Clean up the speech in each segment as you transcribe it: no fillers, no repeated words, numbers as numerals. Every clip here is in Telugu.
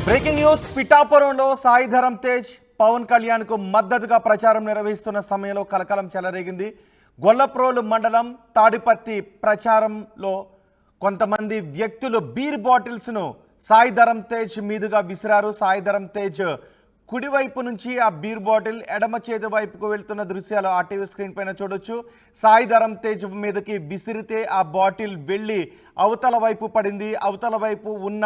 బ్రేకింగ్ న్యూస్ పిఠాపురంలో సాయి ధరమ్ తేజ్ పవన్ కళ్యాణ్ కు మద్దతుగా ప్రచారం నిర్వహిస్తున్న సమయంలో కలకలం చెలరేగింది. గొల్లప్రోలు మండలం తాడిపత్తి ప్రచారంలో కొంతమంది వ్యక్తులు బీర్ బాటిల్స్ ను సాయి ధరమ్ తేజ్ మీదుగా విసిరారు. సాయి ధరమ్ తేజ్ కుడివైపు నుంచి ఆ బీర్ బాటిల్ ఎడమ చేతి వైపుకు వెళ్తున్న దృశ్యాలు ఆ టీవీ స్క్రీన్ పైన చూడొచ్చు. సాయి ధరమ్ తేజ్ మీదకి విసిరితే ఆ బాటిల్ వెళ్ళి అవతల వైపు పడింది. అవతల వైపు ఉన్న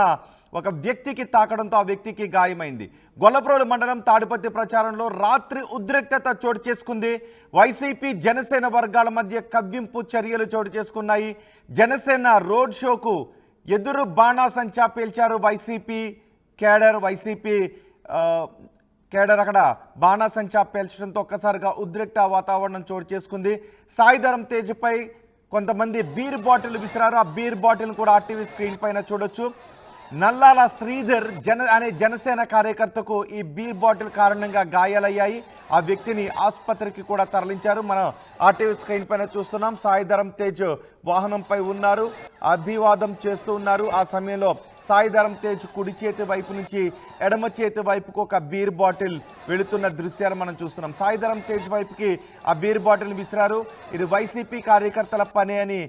ఒక వ్యక్తికి తాకడంతో ఆ వ్యక్తికి గాయమైంది. గొల్లప్రోలు మండలం తాడిపత్తి ప్రచారంలో రాత్రి ఉద్రిక్తత చోటు చేసుకుంది. వైసీపీ జనసేన వర్గాల మధ్య కవ్వింపు చర్యలు చోటు చేసుకున్నాయి. జనసేన రోడ్ షోకు ఎదురు బాణాసంచా పేల్చారు వైసీపీ కేడర్ అక్కడ బాణాసంచా పేల్చడంతో ఒక్కసారిగా ఉద్రిక్త వాతావరణం చోటు చేసుకుంది. సాయి ధరమ్ తేజ్ పై కొంతమంది బీర్ బాటిల్ విసిరారు. ఆ బీర్ బాటిల్ కూడా ఆర్టీవీ స్క్రీన్ పైన చూడొచ్చు. నల్లాల శ్రీధర్ అనే జనసేన కార్యకర్తకు ఈ బీర్ బాటిల్ కారణంగా గాయాలయ్యాయి. ఆ వ్యక్తిని ఆసుపత్రికి కూడా తరలించారు. మనం ఆర్టీవీ స్క్రీన్ పైన చూస్తున్నాం. సాయి ధరమ్ తేజ్ వాహనంపై ఉన్నారు, అభివాదం చేస్తూ ఉన్నారు. ఆ సమయంలో సాయి ధరమ్ తేజ్ కుడి చేతి వైపు నుంచి ఎడమ చేతి వైపుకు ఒక బీర్ బాటిల్ వెళుతున్న దృశ్యాలు మనం చూస్తున్నాం. సాయి ధరమ్ తేజ్ వైపుకి ఆ బీర్ బాటిల్ విసిరారు. ఇది వైసీపీ కార్యకర్తల పని అని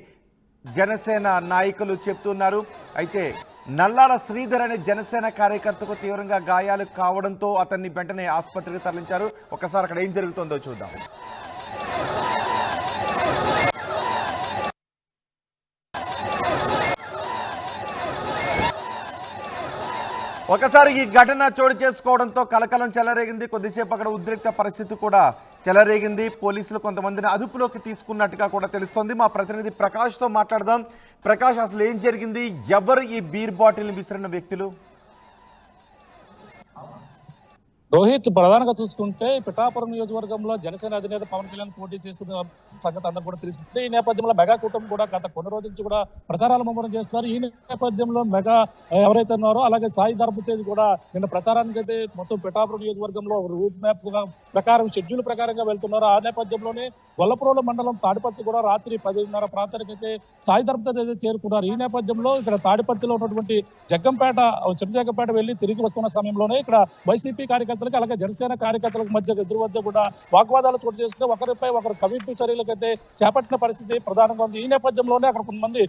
జనసేన నాయకులు చెప్తున్నారు. అయితే నల్లాల శ్రీధర్ అనే జనసేన కార్యకర్తకు తీవ్రంగా గాయాలు కావడంతో అతన్ని వెంటనే ఆసుపత్రికి తరలించారు. ఒకసారి అక్కడ ఏం జరుగుతుందో చూద్దాం. ఒకసారి ఈ ఘటన చోటు చేసుకోవడంతో కలకలం చెలరేగింది. కొద్దిసేపు అక్కడ ఉద్రిక్త పరిస్థితి కూడా చెలరేగింది. పోలీసులు కొంతమందిని అదుపులోకి తీసుకున్నట్టుగా కూడా తెలుస్తోంది. మా ప్రతినిధి ప్రకాష్తో మాట్లాడదాం. ప్రకాష్, అసలు ఏం జరిగింది? ఎవరు ఈ బీర్ బాటిల్ని విసిరిన వ్యక్తులు? రోహిత్, ప్రధానంగా చూసుకుంటే పిఠాపురం నియోజకవర్గంలో జనసేన అధినేత పవన్ కళ్యాణ్ పోటీ చేస్తున్న సంగతి అందరూ కూడా తెలిసింది. ఈ నేపథ్యంలో మెగా కూటమి కూడా గత కొన్ని రోజుల నుంచి కూడా ప్రచారాలు ముమ్మరం చేస్తున్నారు. ఈ నేపథ్యంలో మెగా ఎవరైతే ఉన్నారో అలాగే సాయి ధరమ్ తేజ్ కూడా నిన్న ప్రచారానికి అయితే మొత్తం పిఠాపురం నియోజకవర్గంలో రూట్ మ్యాప్ ప్రకారం షెడ్యూల్ ప్రకారంగా వెళ్తున్నారు. ఆ నేపథ్యంలోనే గొల్లప్రోలు మండలం తాడిపత్తి కూడా రాత్రి 10:30 ప్రాంతానికి అయితే సాయి ధరమ్ తేజ్ అయితే చేరుకున్నారు. ఈ నేపథ్యంలో ఇక్కడ తాడిపత్తిలో ఉన్నటువంటి చిన్నజగ్గంపేట వెళ్లి తిరిగి వస్తున్న సమయంలోనే ఇక్కడ వైసీపీ కార్యకర్తలు అలాగే జనసేన కార్యకర్తలకు మధ్య ఎదురు వద్ద కూడా వాగ్వాదాలు చోటు చేసుకుని ఒకరిపై ఒకరు కవింపు చర్యలకైతే చేపట్టిన పరిస్థితి ప్రధానంగా ఉంది. ఈ నేపథ్యంలోనే అక్కడ కొంతమంది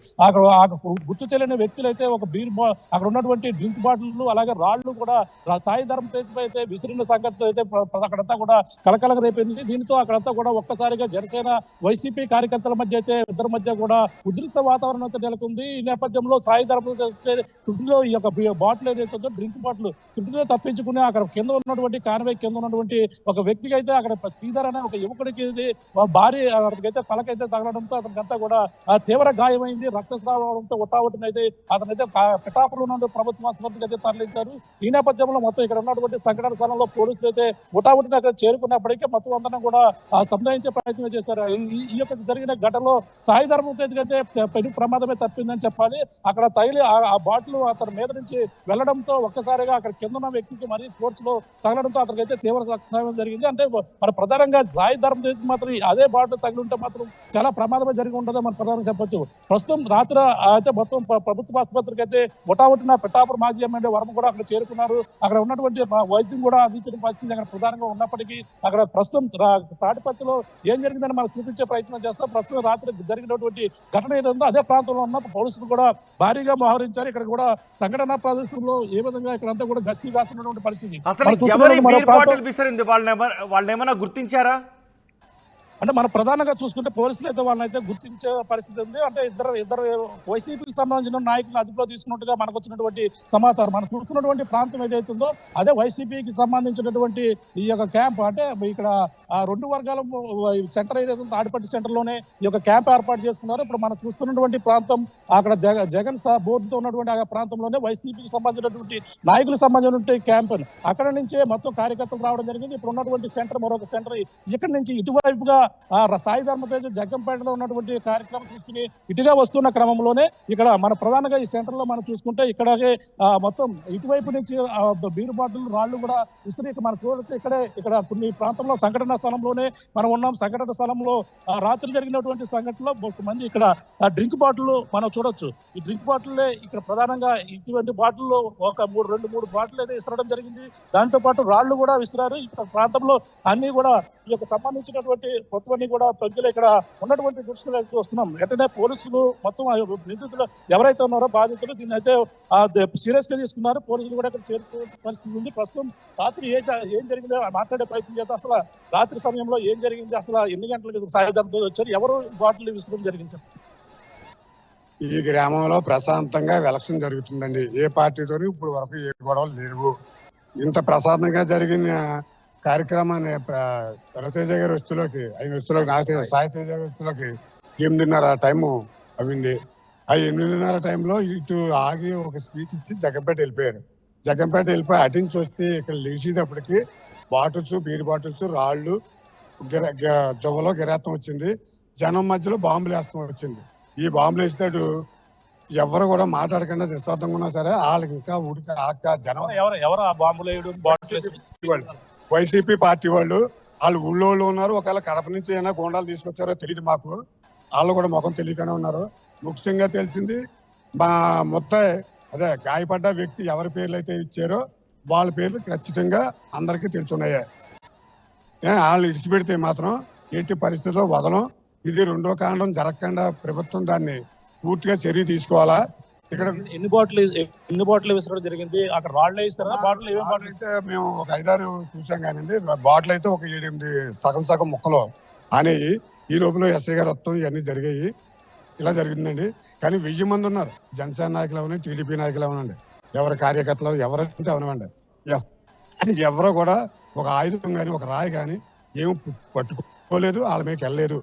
గుర్తు తెలియని వ్యక్తులు అయితే ఒక అక్కడ ఉన్నటువంటి డ్రింక్ బాటిల్లు అలాగే రాళ్లు కూడా సాయి ధరమ్ తేజ్ పై అయితే విసిరిన సంగతి అయితే అక్కడంతా కూడా కలకలం రేపింది. దీంతో అక్కడంతా కూడా ఒక్కసారిగా జనసేన వైసీపీ కార్యకర్తల మధ్య అయితే ఇద్దరి మధ్య కూడా ఉద్రిక్త వాతావరణం అయితే నెలకొంది. ఈ నేపథ్యంలో సాయి ధరమ్ తుడిలో ఈ యొక్క బాటిల్ ఏదైతే ఉందో డ్రింక్ బాటిల్ తుడిలో తప్పించుకుని అక్కడ కింద ఉన్నటువంటి కాన్వే కింద ఉన్నటువంటి ఒక వ్యక్తికి అయితే అక్కడ శ్రీధర్ అనే ఒక యువకుడికి భారీ అతనికైతే తలకైతే తగలడంతో అతనికంతా కూడా తీవ్ర గాయమైంది. రక్తస్రావంతో ఒట్టావటినైతే అతనైతే పిఠాపురం నుండి ప్రభుత్వ ఆసుపత్రికి అయితే తరలించారు. ఈ నేపథ్యంలో మొత్తం ఇక్కడ ఉన్నటువంటి సంఘటన స్థలంలో పోలీసులు అయితే ఒట్టావటిని అక్కడ చేరుకున్నప్పటికీ మొత్తం అందరం కూడా సంధానించే ప్రయత్నం చేశారు. ఈ యొక్క జరిగిన ఘటనలో సాయి ధరమ్ తేజ్ అయితే పెను ప్రమాదమే తప్పిందని చెప్పాలి. అక్కడ తగిలి ఆ బాటిల్ అతని మీద నుంచి వెళ్లడంతో ఒక్కసారిగా అక్కడ కింద ఉన్న వ్యక్తికి మరీ ఫోర్స్ లో తగలడంతో అతనికి అయితే తీవ్ర రక్తస్రావం జరిగింది. అంటే మన ప్రధానంగా సాయి ధరమ్ తేజ్ మాత్రం అదే బాటిల్ తగిలి ఉంటే మాత్రం చాలా ప్రమాదమే జరిగి ఉంటుందో మనం ప్రధానంగా చెప్పొచ్చు. ప్రస్తుతం రాత్రి అయితే మొత్తం ప్రభుత్వ ఆసుపత్రికి అయితే ఒటావటిన పిఠాపురం మాజీ ఎమ్మెల్యే వర్మ కూడా అక్కడ చేరుకున్నారు. అక్కడ ఉన్నటువంటి వైద్యం కూడా అందించిన పరిస్థితి అక్కడ ప్రధానంగా ఉన్నప్పటికీ అక్కడ ప్రస్తుతం తాడిపత్తిలో ఏం జరిగిందని మనకు చూపించే ప్రయత్నం చేస్తాం. ప్రస్తుతం రాత్రి జరిగినటువంటి ఘటన ఏదైందో అదే ప్రాంతంలో ఉన్న పోలీసులు కూడా భారీగా మోహరించారు. ఇక్కడ కూడా సంఘటన ప్రదేశంలో ఏ విధంగా ఇక్కడంతా కూడా గస్తీ కాస్తున్నటువంటి పరిస్థితి. వాళ్ళని ఏమైనా గుర్తించారా? అంటే మనం ప్రధానంగా చూసుకుంటే పోలీసులు అయితే వాళ్ళని అయితే గుర్తించే పరిస్థితి ఉంది. అంటే ఇద్దరు వైసీపీకి సంబంధించిన నాయకులను అదుపులో తీసుకున్నట్టుగా మనకు వచ్చినటువంటి సమాచారం. మనం చూస్తున్నటువంటి ప్రాంతం ఏదైతుందో అదే వైసీపీకి సంబంధించినటువంటి ఈ యొక్క క్యాంప్. అంటే ఇక్కడ రెండు వర్గాల సెంటర్ ఏదైతే తాడిపత్తి సెంటర్ లోనే ఈ యొక్క క్యాంప్ ఏర్పాటు చేసుకున్నారు. ఇప్పుడు మనం చూస్తున్నటువంటి ప్రాంతం అక్కడ జగన్ బోర్డుతో ఉన్నటువంటి ఆ ప్రాంతంలోనే వైసీపీకి సంబంధించినటువంటి నాయకులకు సంబంధించినటువంటి క్యాంప్. అక్కడ నుంచే మొత్తం కార్యకర్తలు రావడం జరిగింది. ఇప్పుడు ఉన్నటువంటి సెంటర్ మరొక సెంటర్. ఇక్కడ నుంచి ఇటువైపుగా సాయి ధర్మతేజ్ జగ్గంపేటలో ఉన్నటువంటి కార్యక్రమం చూసుకుని ఇటుగా వస్తున్న క్రమంలోనే ఇక్కడ మన ప్రధానంగా ఈ సెంటర్ లో మనం చూసుకుంటే ఇక్కడే మొత్తం ఇటువైపు నుంచి బీరు బాటిల్ రాళ్లు కూడా విసిరి మన చూడొచ్చు. ఇక్కడ కొన్ని ప్రాంతంలో సంఘటన స్థలంలోనే మనం ఉన్నాం. సంఘటన స్థలంలో రాత్రి జరిగినటువంటి సంఘటనలో కొంతమంది ఇక్కడ డ్రింక్ బాటిల్ మనం చూడొచ్చు. ఈ డ్రింక్ బాటిల్ ఇక్కడ ప్రధానంగా ఇటువంటి బాటిల్ ఒక 2-3 బాటిల్ అయితే విసరడం జరిగింది. దాంతో పాటు రాళ్లు కూడా విసిరారు. ఇక్కడ ప్రాంతంలో అన్ని కూడా ఈ యొక్క సంబంధించినటువంటి కొత్తవన్నీ కూడా ప్రజలు ఇక్కడ ఉన్నటువంటి దృష్టిలో వస్తున్నాం. వెంటనే పోలీసులు మొత్తం నిందితులు ఎవరైతే ఉన్నారో బాధితులు దీన్ని అయితే సీరియస్ గా తీసుకున్నారు. పోలీసులు కూడా ఇక్కడ చేరుకునే పరిస్థితి ఉంది. ప్రస్తుతం రాత్రి ఏం జరిగిందో మాట్లాడే ప్రయత్నం చేద్దాం. అసలు రాత్రి సమయంలో ఏం జరిగింది, అసలు ఎన్ని గంటలకు సాయంత్రంతో వచ్చారు, ఎవరు బాటిల్ విసరడం జరిగింది? ఈ గ్రామంలో ప్రశాంతంగా ఎలక్షన్ జరుగుతుందండి. ఏ పార్టీతో ఇప్పుడు వరకు ఏ గొడవలు లేవు. ఇంత ప్రశాంతంగా జరిగిన కార్యక్రమాన్ని రవితేజ గారి వస్తువులోకి నాకు సాయి తేజ గారి వస్తువులోకి 8:30 టైము అయింది. ఆ 8:30 టైంలో ఇటు ఆగి ఒక స్పీచ్ ఇచ్చి జగ్గంపేట వెళ్ళిపోయారు. జగ్గంపేట వెళ్ళిపోయి అటించి వస్తే ఇక్కడ లేచేటప్పటికి బాటిల్స్, బీర్ బాటిల్స్, రాళ్ళు, జొవ్వలో గిరాత్తం వచ్చింది. జనం మధ్యలో బాంబులు వేస్తాం వచ్చింది. ఈ బాంబులు వేసినట్టు ఎవరు కూడా మాట్లాడకుండా నిస్వార్థంగా ఉన్నా సరే వాళ్ళకి ఇంకా ఉడికి ఆక్క జనం వైసీపీ పార్టీ వాళ్ళు ఊళ్ళో ఉన్నారు. ఒకవేళ కడప నుంచి ఏమైనా గోండాలు తీసుకొచ్చారో తెలియదు మాకు. వాళ్ళు కూడా ముఖం తెలియకనే ఉన్నారు. ముఖ్యంగా తెలిసింది మా మొత్తం అదే గాయపడ్డ వ్యక్తి ఎవరి పేర్లు అయితే ఇచ్చారో వాళ్ళ పేర్లు ఖచ్చితంగా అందరికీ తెలుసున్నాయి. వాళ్ళు ఇడిచిపెడితే మాత్రం ఎట్టి పరిస్థితుల్లో వదలం. ఇది రెండో కాండం జరగకుండా ప్రభుత్వం దాన్ని పూర్తిగా చర్య తీసుకోవాలా. ఇక్కడ ఎన్ని బాటిల్ విసరడం జరిగింది? అక్కడ రాళ్ళు వేస్తారా? బాటిల్ అయితే మేము ఒక 5-6 చూసాం కానండి. బాటిల్ అయితే ఒక 7-8 సగం ముక్కలు అనేవి. ఈ లోపల ఎస్ఐ గారు వస్తాం ఇవన్నీ జరిగాయి. ఇలా జరిగిందండి. కానీ 1000 మంది ఉన్నారు. జనసేన నాయకులు అవనండి, టీడీపీ నాయకులు అవనండి, ఎవరి కార్యకర్తలు ఎవరంటే అవనివ్వండి, ఎవరో కూడా ఒక ఆయుధం కానీ ఒక రాయి కానీ ఏమి పట్టుకోలేదు. వాళ్ళ మీకు వెళ్ళలేదు.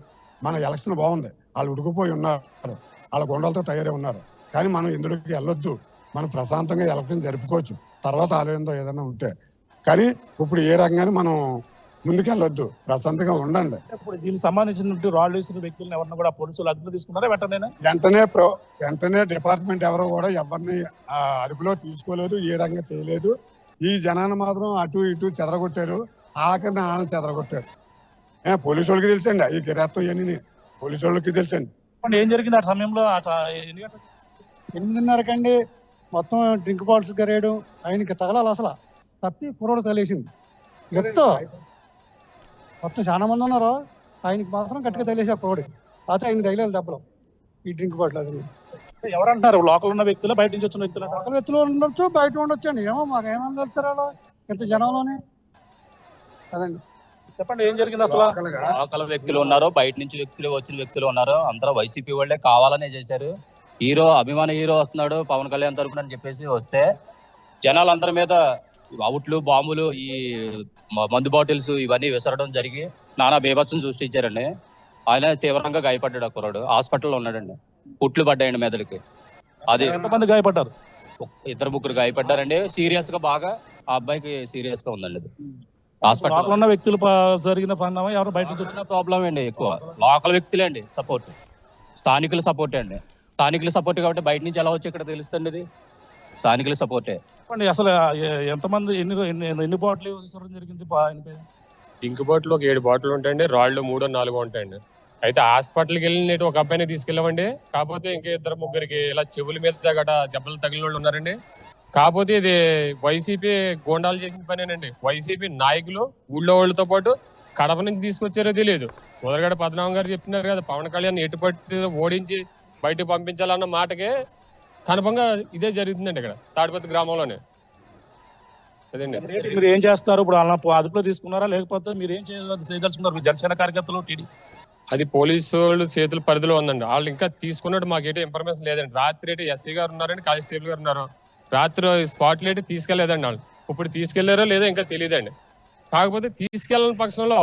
మన ఎలక్షన్ బాగుంది. వాళ్ళు ఉడికిపోయి ఉన్నారు. వాళ్ళ గొండలతో తయారై ఉన్నారు. కానీ మనం ఇందులోకి వెళ్ళొద్దు. మనం ప్రశాంతంగా ఎలక్షన్ జరుపుకోవచ్చు. తర్వాత ఆలోచనతో ఏదైనా ఉంటే. కానీ ఇప్పుడు ఏ రకంగానే మనం ముందుకు వెళ్ళొద్దు. ప్రశాంతంగా ఉండండి. ఇప్పుడు దీనికి సంబంధించిన రాళ్ళు వేసిన వ్యక్తులను ఎవరిని కూడా పోలీసులు అదుపులో తీసుకున్నారా? వెంటనే డిపార్ట్మెంట్ ఎవరో కూడా ఎవరిని అదుపులో తీసుకోలేదు. ఏ రకంగా చేయలేదు. ఈ జనాన్ని మాత్రం అటు ఇటు చెదరగొట్టారు. ఆఖరిని వాళ్ళని చెదరగొట్టారు. పోలీసు వాళ్ళకి తెలుసండి. ఈ గిరాత్తం ఇవన్నీ పోలీసు వాళ్ళకి తెలుసండి. ఏం జరిగింది ఆ సమయంలో? 8:30 మొత్తం డ్రింక్ బాటిల్స్ గరేయడం ఆయనకి తగలాలి. అసలు తప్పి కుర్రోడు తగిలేసింది. ఎత్తో మొత్తం చాలా మంది ఉన్నారు. ఆయనకి మాత్రం గట్టిగా తగిలేసి ఆ కుర్రోడు. అయితే ఆయన తగిలేదు దెబ్బలు. ఈ డ్రింక్ బాటిల్ అది ఎవరంటారు? లోకల్ ఉన్న వ్యక్తులు, బయట నుంచి వచ్చిన వ్యక్తులు? లోకల్ వ్యక్తులు ఉండొచ్చు, బయట ఉండొచ్చు అండి. ఏమో మాకు ఏమని వెళ్తారు అలా ఇంత జనంలోనే. అదండి. చెప్పండి ఏం జరిగింది అసలు? లోకల్ వ్యక్తులు ఉన్నారు, బయట నుంచి వచ్చిన వ్యక్తులు ఉన్నారు. అందరూ వైసీపీ వాళ్ళే కావాలనే చేశారు. అభిమాన హీరో వస్తున్నాడు పవన్ కళ్యాణ్ తరపున అని చెప్పేసి వస్తే జనాలందరి మీద అవుట్లు, బాంబులు, ఈ మందు బాటిల్స్ ఇవన్నీ విసరడం జరిగి నానా బీభత్సం సృష్టించారండి. ఆయన తీవ్రంగా గాయపడ్డాడు. ఆ కుర్రాడు హాస్పిటల్లో ఉన్నాడండి. పుట్లు పడ్డాయండి మెదడుకి. అది ఎంతమంది గాయపడ్డారు? 2-3 గాయపడ్డారండి. సీరియస్ గా బాగా ఆ అబ్బాయికి సీరియస్ గా ఉందండి. అది హాస్పిటల్ ఉన్న వ్యక్తులు జరిగిన పరిణామం ఎవరు బయట వచ్చిన ప్రాబ్లం అండి. ఎక్కువ లోకల్ వ్యక్తులే అండి సపోర్ట్, స్థానికుల సపోర్టే అండి. స్థానికుల సపోర్ట్ కాబట్టి బయట నుంచి ఎలా వచ్చి ఇక్కడ తెలుస్తుంది. ఇది స్థానికుల సపోర్టే. చెప్పండి అసలు ఎంతమంది ఎన్ని బాటిల్ విసరడం జరిగింది? డ్రింక్ బాటిల్ ఒక 7 బాటిల్ ఉంటాయండి. రాళ్ళు 3-4 ఉంటాయండి. అయితే హాస్పిటల్కి వెళ్ళి ఒక అబ్బాయిని తీసుకెళ్ళామండి. కాకపోతే ఇంకా 2-3 ఇలా చెవుల మీద గట దెబ్బలు తగిలిన వాళ్ళు ఉన్నారండి. కాకపోతే ఇది వైసీపీ గోండాలు చేసిన పనేనండి. వైసీపీ నాయకులు ఊళ్ళో వాళ్ళతో పాటు కడప నుంచి తీసుకొచ్చారో తెలియదు. మొదలగడ పద్మనాభం గారు చెప్తున్నారు కదా, పవన్ కళ్యాణ్ ఎటుపట్టి ఓడించి బయటకు పంపించాలన్న మాటకే కనుపంగా ఇదే జరుగుతుందండి ఇక్కడ తాడిపత్రి గ్రామంలోనే. అదండి. మీరు ఏం చేస్తారు ఇప్పుడు? అదుపులో తీసుకున్నారా లేకపోతే మీరు ఏం చేయదలుచుకున్నారు? జనసేన కార్యకర్తలు, టీడీ అది పోలీసు వాళ్ళు చేతుల పరిధిలో ఉందండి. వాళ్ళు ఇంకా తీసుకున్నట్టు మాకేటో ఇన్ఫర్మేషన్ లేదండి. రాత్రి అయితే ఎస్ఐ గారు ఉన్నారండి, కానిస్టేబుల్ గారు ఉన్నారు. రాత్రి స్పాట్లు అయితే తీసుకెళ్లేదండి. వాళ్ళు ఇప్పుడు తీసుకెళ్లారో లేదో ఇంకా తెలియదండి. కాకపోతే తీసుకెళ్ళని పక్షంలో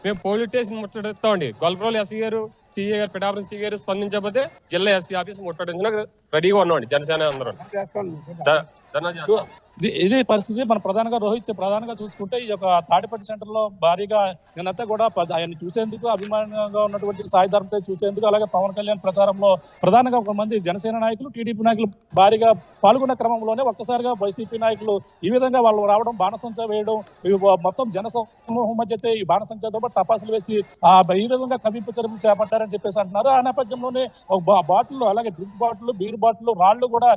మేము పోలీస్ స్టేషన్ ముట్టడిస్తామండి. గొల్లప్రోలు ఎస్సీ గారు, సిఏ గారు, పిఠాపురం సిఏ గారు స్పందించకపోతే జిల్లా ఎస్పీ ఆఫీస్ ముట్టడించడానికి రెడీగా ఉన్నామండి. జనసేన అందరూ ఇది పరిస్థితి. మన ప్రధానంగా చూసుకుంటే ఈ యొక్క తాడిపత్రి సెంటర్ లో భారీగా నేనంతా కూడా ఆయన చూసేందుకు అభిమానంగా ఉన్నటువంటి సాయి ధరమ్ తేజ్ చూసేందుకు, అలాగే పవన్ కళ్యాణ్ ప్రచారంలో ప్రధానంగా కొంతమంది జనసేన నాయకులు, టీడీపీ నాయకులు భారీగా పాల్గొన్న క్రమంలోనే ఒక్కసారిగా వైసీపీ నాయకులు ఈ విధంగా వాళ్ళు రావడం, బాణసంచా వేయడం, మొత్తం జన సమూహం మధ్య అయితే ఈ బాణసంచాతో పాటు టపాసులు వేసి ఈ విధంగా కవింపు చర్యలు చేపట్టారని చెప్పేసి అంటున్నారు. ఆ నేపథ్యంలోనే బాటిల్, అలాగే డ్రింక్ బాటిల్, బీర్ బాటిల్, రాళ్లు కూడా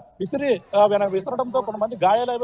విసరడంతో కొంతమంది గాయాలై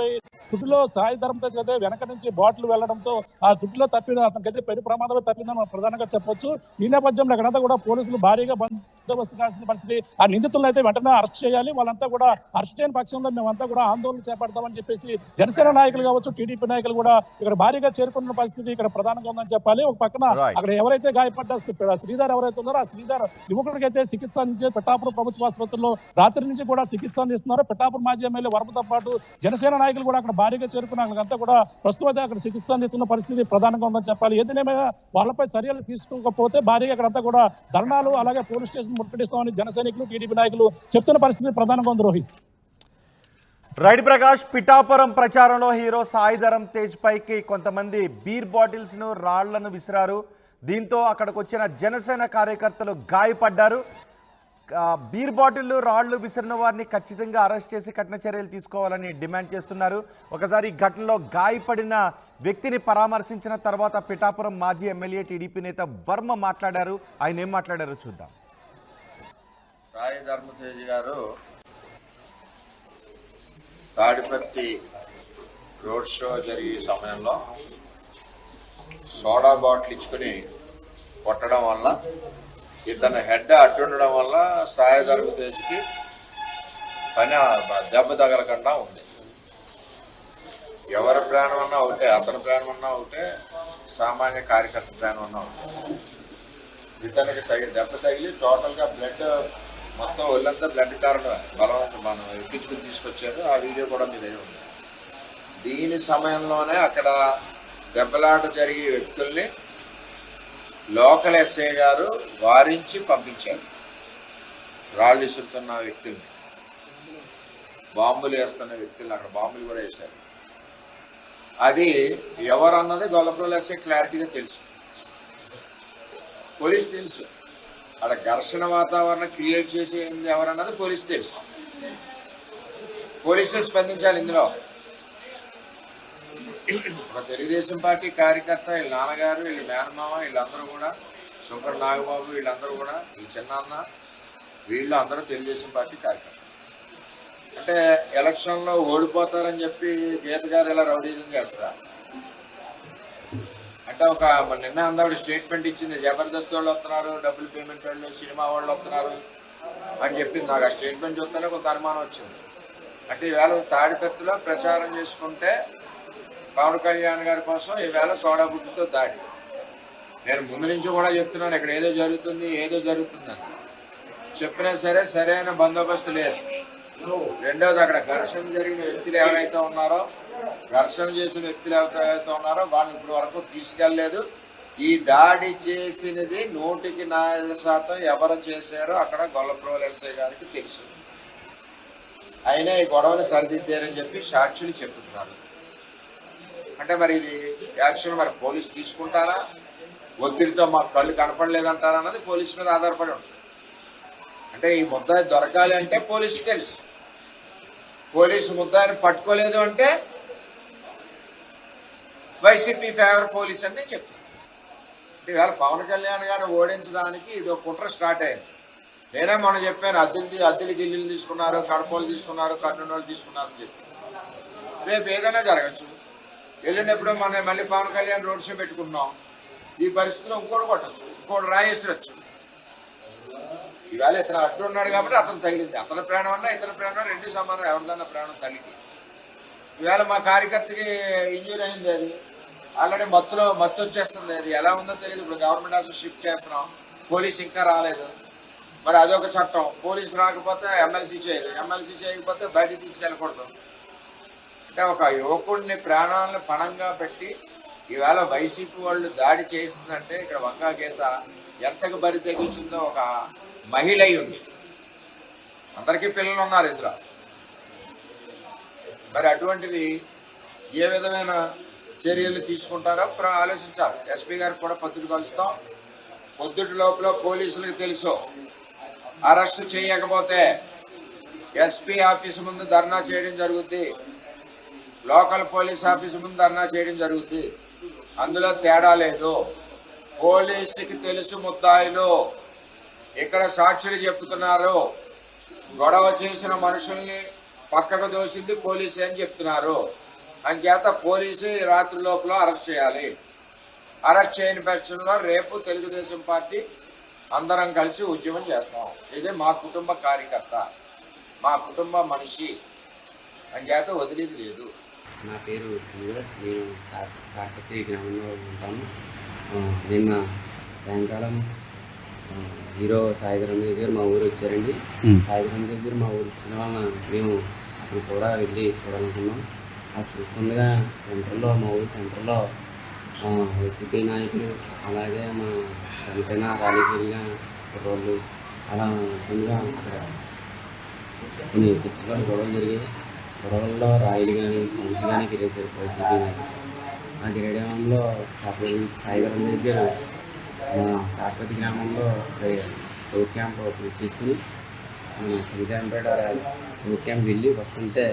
చుట్టులో సాయి ధరమ్ తేజ్ అయితే వెనక నుంచి బాటిల్ వెళ్లడంతో ఆ చుట్టులో అతనికైతే పెను ప్రమాదమే తప్పిందని మనం ప్రధానంగా చెప్పొచ్చు. ఈ నేపథ్యంలో అక్కడంతా కూడా పోలీసులు భారీగా బందోబస్తు కావాల్సిన పరిస్థితి. ఆ నిందితులను అయితే వెంటనే అరెస్ట్ చేయాలి. వాళ్ళంతా కూడా అరెస్ట్ చేయని పక్షంలో మేమంతా కూడా ఆందోళన చేపడతామని చెప్పేసి జనసేన నాయకులు కావచ్చు, టీడీపీ నాయకులు కూడా ఇక్కడ భారీగా చేరుకున్న పరిస్థితి ఇక్కడ ప్రధానంగా ఉందని చెప్పాలి. ఒక పక్కన అక్కడ ఎవరైతే గాయపడ్డ శ్రీధర్ ఎవరైతే ఉన్నారో ఆ శ్రీధర్ యువకుడికి అయితే చికిత్స అందించే పిఠాపురం ప్రభుత్వ ఆసుపత్రిలో రాత్రి నుంచి కూడా చికిత్స అందిస్తున్నారు. పిఠాపురం మాజీ ఎమ్మెల్యే వరపతో పాటు జనసేన నాయకులు కూడా అక్కడ భారీగా చేరుకున్న వాళ్ళంతా కూడా ప్రస్తుతం అక్కడ చికిత్స అందిస్తున్న పరిస్థితి ప్రధానంగా ఉందని చెప్పాలి. ఏదైనా వాళ్ళపై చర్యలు తీసుకోకపోతే భారీగా అక్కడంతా కూడా ధర్నాలు, అలాగే పోలీస్ స్టేషన్ ముట్టడిస్తామని జన సైనికులు, టీడీపీ నాయకులు చెప్తున్న పరిస్థితి ప్రధానంగా ఉంది. రోహిత్. రైట్ ప్రకాష్, పిఠాపురం ప్రచారంలో హీరో సాయి ధరమ్ తేజ్ పైకి కొంతమంది బీర్ బాటిల్స్ ను, రాళ్లను విసిరారు. దీంతో అక్కడికి వచ్చిన జనసేన కార్యకర్తలు గాయపడ్డారు. బీర్ బాటిళ్లు, రాళ్లు విసిరిన వారిని ఖచ్చితంగా అరెస్ట్ చేసి కఠిన చర్యలు తీసుకోవాలని డిమాండ్ చేస్తున్నారు. ఒకసారి ఈ ఘటనలో గాయపడిన వ్యక్తిని పరామర్శించిన తర్వాత పిఠాపురం మాజీ ఎమ్మెల్యే టీడీపీ నేత వర్మ మాట్లాడారు. ఆయన ఏం మాట్లాడారో చూద్దాం. సాయి ధరమ్ తేజ్ గారు తాడిపత్రి రోడ్ షో జరిగే సమయంలో సోడా బాటిల్ ఇచ్చుకుని కొట్టడం వల్ల, ఇతని హెడ్ అడ్డుండడం వల్ల సాయి ధరమ్ తేజ్కి దెబ్బ తగలకుండా ఉంది. ఎవరి ప్రాణం అన్నా ఒకటే, అతని ప్రాణం అన్నా ఒకటే, సామాన్య కార్యకర్త ప్రాణం అన్నా ఒకటే. ఇతనికి దెబ్బ తగిలి టోటల్గా బ్లడ్ మొత్తం ఒళ్ళంతా బ్లడ్ కారణం బలవంతం మనం ఎక్కించుకుని తీసుకొచ్చారు. ఆ వీడియో కూడా మీ దగ్గర ఉంది. దీని సమయంలోనే అక్కడ దెబ్బలాట జరిగే వ్యక్తుల్ని లోకల్ ఎస్ఐ గారు వారించి పంపించారు. రాళ్ళు ఇసురుతున్న వ్యక్తుల్ని, బాంబులు వేస్తున్న వ్యక్తుల్ని అక్కడ బాంబులు కూడా వేశారు. అది ఎవరన్నది గొల్లప్రోలు ఎస్ఐ క్లారిటీగా తెలుసు, పోలీసు తెలుసు. అక్కడ ఘర్షణ వాతావరణం క్రియేట్ చేసేది ఎవరన్నది పోలీసు తెలుసు. పోలీసే స్పందించాలి ఇందులో. ఒక తెలుగుదేశం పార్టీ కార్యకర్త, వీళ్ళ నాన్నగారు, వీళ్ళ మేనమామ, వీళ్ళందరూ కూడా, శంకర్ నాగబాబు, వీళ్ళందరూ కూడా, ఈ చిన్నాన్న, వీళ్ళు అందరూ తెలుగుదేశం పార్టీ కార్యకర్త. అంటే ఎలక్షన్లో ఓడిపోతారని చెప్పి గీత గారు ఇలా రౌడీజం చేస్తా అంటే నిన్న అందావిడ స్టేట్మెంట్ ఇచ్చింది, జబర్దస్త్ వాళ్ళు వస్తున్నారు, డబ్బులు పేమెంట్ వాళ్ళు, సినిమా వాళ్ళు వస్తున్నారు అని చెప్పింది. నాకు ఆ స్టేట్మెంట్ చూస్తేనే కొంత అనుమానం వచ్చింది. అంటే ఈవేళ తాడిపత్రిలో ప్రచారం చేసుకుంటే పవన్ కళ్యాణ్ గారి కోసం ఈవేళ సోడా బుడ్డుతో దాడి. నేను ముందు నుంచి కూడా చెప్తున్నాను, ఇక్కడ ఏదో జరుగుతుందని చెప్పినా సరే సరైన బందోబస్తు లేదు. రెండవది, అక్కడ ఘర్షణ జరిగిన వ్యక్తులు ఎవరైతే ఉన్నారో, ఘర్షణ చేసిన వ్యక్తులు ఎవరైతే ఉన్నారో వాళ్ళని ఇప్పటి వరకు తీసుకెళ్ళలేదు. ఈ దాడి చేసినది 100% ఎవరు చేశారో అక్కడ గొల్లప్రోలు ఎస్ఐ గారికి తెలుసు. అయినా ఈ గొడవని సరిదిద్దారని చెప్పి సాక్షులు చెప్తున్నారు. అంటే మరి ఇది యాక్షన్ మరి పోలీసు తీసుకుంటారా, ఒత్తిడితో మాకు కళ్ళు కనపడలేదంటారా అన్నది పోలీసు మీద ఆధారపడి ఉంటుంది. అంటే ఈ ముద్దాయి దొరకాలి అంటే పోలీసు తెలుసు, పోలీసు ముద్దాయిని పట్టుకోలేదు అంటే వైసీపీ ఫేవర్ పోలీస్ అని చెప్తాను. అంటే ఇవాళ పవన్ కళ్యాణ్ గారిని ఓడించడానికి ఇది ఒక కుట్ర స్టార్ట్ అయింది. నేనే మొన్న చెప్పాను, అద్దెలు ఢిల్లీలు తీసుకున్నారు, కడపలు తీసుకున్నారు, కర్నూలు తీసుకున్నారు అని చెప్పి. రేపు ఏదైనా జరగచ్చు. వెళ్ళినప్పుడు మనం మళ్ళీ పవన్ కళ్యాణ్ రోడ్ షో పెట్టుకున్నాం. ఈ పరిస్థితిలో ఇంకోటి కొట్టచ్చు, ఇంకోటి రాయేసరచ్చు. ఈవేళ ఇతను అడ్డు ఉన్నాడు కాబట్టి అతను తగిలింది. అతని ప్రాణం అన్నా ఇతని ప్రాణం రెండు సమానం, ఎవరిదన్నా ప్రాణం తల్లికి. ఈవేళ మా కార్యకర్తకి ఇంజూరీ అయింది, అది ఆల్రెడీ మత్తు వచ్చేస్తుంది. అది ఎలా ఉందో తెలియదు. ఇప్పుడు గవర్నమెంట్ హాస్పిటల్ షిఫ్ట్ చేస్తున్నాం, పోలీసు ఇంకా రాలేదు. మరి అదొక చట్టం, పోలీసు రాకపోతే ఎమ్మెల్సీ చేయదు, ఎమ్మెల్సీ చేయకపోతే బయటికి తీసుకెళ్ళకూడదు. అంటే ఒక యువకుడిని ప్రాణాలను పణంగా పెట్టి ఈవేళ వైసీపీ వాళ్ళు దాడి చేసిందంటే ఇక్కడ వంగా గీత ఎంతకు బరి తెగించిందో ఒక మహిళ ఉంది. అందరికీ పిల్లలు ఉన్నారు ఇందులో. మరి అటువంటిది ఏ విధమైన చర్యలు తీసుకుంటారో ఆలోచించాలి. ఎస్పీ గారికి కూడా పత్రిక కలుస్తాం. పొద్దుటి లోపల పోలీసులకు తెలుసు, అరెస్ట్ చేయకపోతే ఎస్పీ ఆఫీసు ముందు ధర్నా చేయడం జరుగుద్ది, లోకల్ పోలీస్ ఆఫీసు ముందు ధర్నా చేయడం జరుగుద్ది. అందులో తేడా లేదు. పోలీసుకి తెలుసు ముద్దాయిలు, ఇక్కడ సాక్షులు చెప్తున్నారు, గొడవ చేసిన మనుషుల్ని పక్కకు దోసింది పోలీసు అని చెప్తున్నారు. అంచేత పోలీసు రాత్రి లోపల అరెస్ట్ చేయాలి. అరెస్ట్ చేయని పక్షంలో రేపు తెలుగుదేశం పార్టీ అందరం కలిసి ఉద్యమం చేస్తాం. ఇదే మా కుటుంబ కార్యకర్త, మా కుటుంబ మనిషి, అంచేత వదిలేది లేదు. నా పేరు శ్రీధర్, నేను కాకతీ గ్రామంలో ఉంటాను. నిన్న సాయంకాలం హీరో సాయిధరం దగ్గర మా ఊరు వచ్చారండి. సాయిధరం దగ్గర మా ఊరు వచ్చిన వలన మేము అక్కడ కూడా వెళ్ళి చూడాలనుకున్నాం. అది చూస్తుండగా సెంటర్లో, మా ఊరు సెంటర్లో వైసీపీ నాయకులు, అలాగే మా జనసేన ర్యాలీకి వెళ్ళిన కుర్రోళ్ళు అలా ఉంటుండగా అక్కడ కొన్ని చర్చలు గొడవలు జరిగాయి. గొడవల్లో రాయిలు కానీ పంపులు కానీ గిరేశారు వైసీపీ నాయకులు. ఆ గిరేయడంలో సాయిధరం దగ్గర కాకపతి గ్రామంలో రోడ్ క్యాంప్ తీసుకుని చింతాంపేట రోడ్ క్యాంప్ వెళ్ళి వస్తుంటే